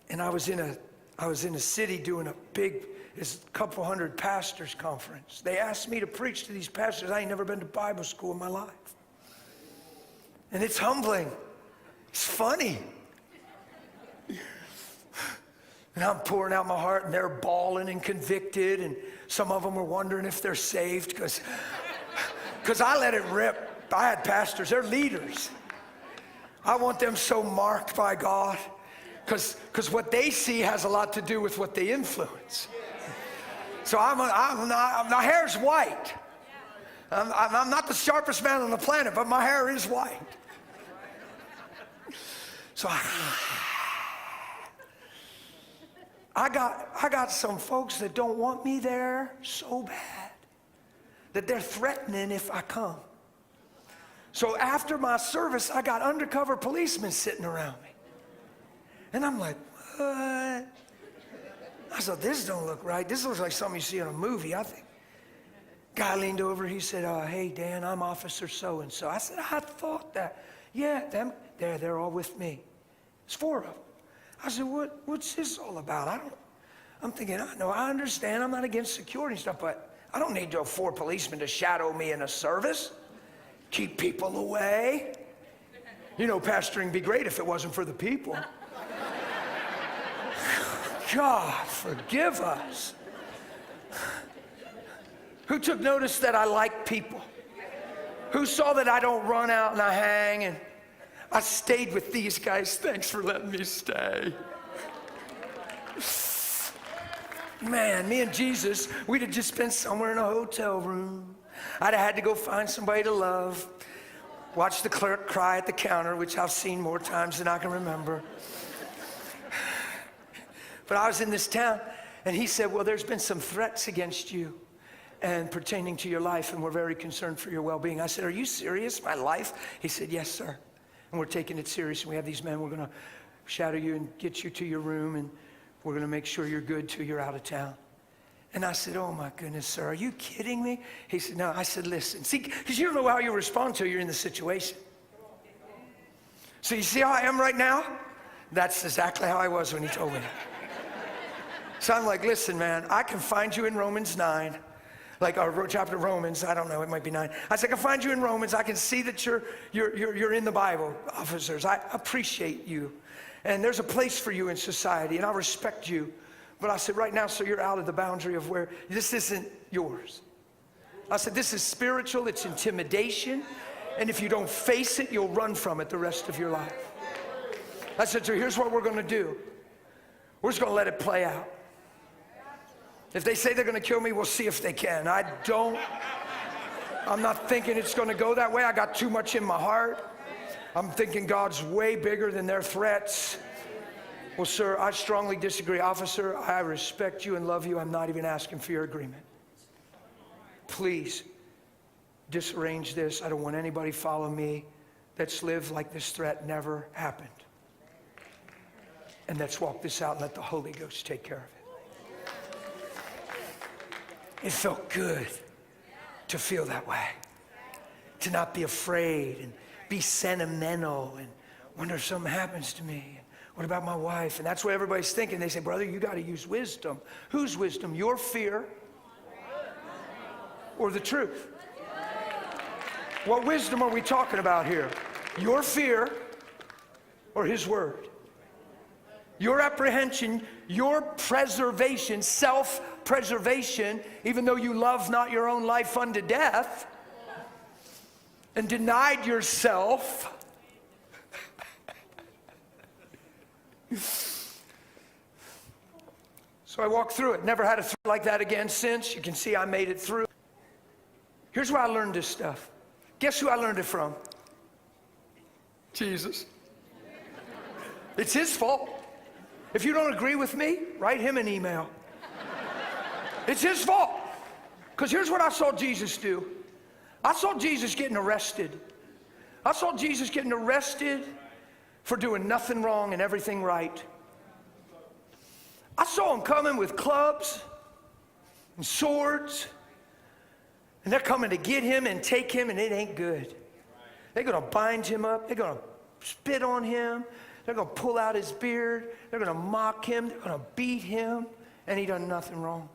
And I was in a city doing it's a couple hundred pastors conference. They asked me to preach to these pastors. I ain't never been to Bible school in my life. And it's humbling. It's funny. And I'm pouring out my heart, and they're bawling and convicted, and some of them were wondering if they're saved because I let it rip. I had pastors, they're leaders. I want them so marked by God because what they see has a lot to do with what they influence. So my hair's white. I'm not the sharpest man on the planet, but my hair is white. So I got some folks that don't want me there so bad that they're threatening if I come. So after my service, I got undercover policemen sitting around me. And I'm like, what? I said, this don't look right. This looks like something you see in a movie, I think. Guy leaned over, he said, hey, Dan, I'm Officer so-and-so. I said, I thought that. Yeah, they're all with me. It's 4 of them. I said, what's this all about? I'm thinking, I understand. I'm not against security and stuff, but I don't need 4 policemen to shadow me in a service. Keep people away. You know, pastoring be great if it wasn't for the people. God, forgive us. Who took notice that I like people? Who saw that I don't run out and I hang and I stayed with these guys? Thanks for letting me stay. Man, me and Jesus, we'd have just been somewhere in a hotel room. I'd have had to go find somebody to love. Watch the clerk cry at the counter, which I've seen more times than I can remember. But I was in this town, and he said, well, there's been some threats against you and pertaining to your life, and we're very concerned for your well-being. I said, are you serious? My life? He said, yes, sir. And we're taking it serious, and we have these men. We're going to shadow you and get you to your room, and we're going to make sure you're good till you're out of town. And I said, oh, my goodness, sir, are you kidding me? He said, no. I said, listen. See, because you don't know how you respond till you're in the situation. So you see how I am right now? That's exactly how I was when he told me that. So I'm like, listen, man, I can find you in Romans 9. Like our chapter of Romans, I don't know, it might be 9. I said, I can find you in Romans. I can see that you're in the Bible, officers. I appreciate you. And there's a place for you in society, and I respect you. But I said, right now, so you're out of the boundary of where this isn't yours. I said, this is spiritual, it's intimidation. And if you don't face it, you'll run from it the rest of your life. I said, so here's what we're going to do. We're just going to let it play out. If they say they're going to kill me, we'll see if they can. I'm not thinking it's going to go that way. I got too much in my heart. I'm thinking God's way bigger than their threats. Well, sir, I strongly disagree. Officer, I respect you and love you. I'm not even asking for your agreement. Please disarrange this. I don't want anybody following me that's lived like this threat never happened. And let's walk this out and let the Holy Ghost take care of it. It felt good to feel that way, to not be afraid and be sentimental and wonder if something happens to me. What about my wife? And that's what everybody's thinking. They say, brother, you got to use wisdom. Whose wisdom? Your fear or the truth? What wisdom are we talking about here? Your fear or his word? Your apprehension, your preservation, self-preservation, even though you love not your own life unto death and denied yourself. So I walked through it. Never had a threat like that again since. You can see I made it through. Here's where I learned this stuff. Guess who I learned it from? Jesus. It's his fault. If you don't agree with me, write him an email. It's his fault. Because here's what I saw Jesus do. I saw Jesus getting arrested. I saw Jesus getting arrested for doing nothing wrong and everything right. I saw him coming with clubs and swords. And they're coming to get him and take him, and it ain't good. They're going to bind him up. They're going to spit on him. They're going to pull out his beard. They're going to mock him. They're going to beat him. And he done nothing wrong.